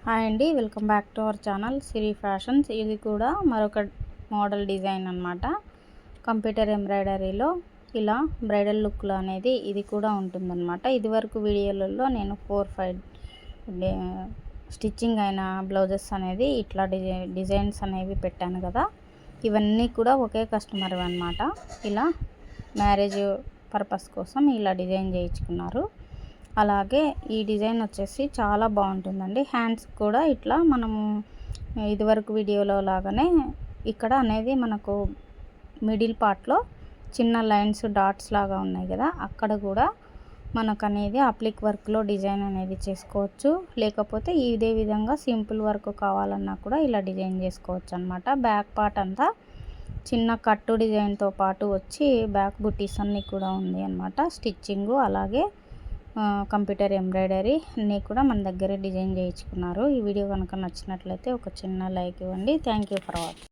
Hi అండి, welcome back to our channel Siri fashions. ఇది కూడా మరొక మోడల్ డిజైన్ అన్నమాట. కంప్యూటర్ ఎంబ్రాయిడరీలో ఇలా బ్రైడల్ లుక్లో అనేది ఇది కూడా ఉంటుందన్నమాట. ఇదివరకు వీడియోలలో నేను 4-5 స్టిచ్చింగ్ అయిన బ్లౌజెస్ అనేది ఇట్లా డిజైన్స్ అనేవి పెట్టాను కదా. ఇవన్నీ కూడా ఒకే కస్టమర్ అన్నమాట. ఇలా మ్యారేజ్ పర్పస్ కోసం ఇలా డిజైన్ చేయించుకున్నారు. అలాగే ఈ డిజైన్ వచ్చేసి చాలా బాగుంటుందండి. హ్యాండ్స్ కూడా ఇట్లా మనము ఇదివరకు వీడియోలో లాగానే ఇక్కడ అనేది మనకు మిడిల్ పార్ట్లో చిన్న లైన్స్ డాట్స్ లాగా ఉన్నాయి కదా, అక్కడ కూడా మనకు అనేది అప్లిక్ వర్క్లో డిజైన్ అనేది చేసుకోవచ్చు. లేకపోతే ఇదే విధంగా సింపుల్ వర్క్ కావాలన్నా కూడా ఇలా డిజైన్ చేసుకోవచ్చు అన్నమాట. బ్యాక్ పార్ట్ అంతా చిన్న కట్టు డిజైన్తో పాటు వచ్చి బ్యాక్ బుట్టీస్ అన్నీ కూడా ఉంది అన్నమాట. స్టిచ్చింగు అలాగే కంప్యూటర్ ఎంబ్రాయిడరీ అన్నీ కూడా మన దగ్గరే డిజైన్ చేయించుకున్నారు. ఈ వీడియో కనుక నచ్చినట్లయితే ఒక చిన్న లైక్ ఇవ్వండి. Thank you for watching.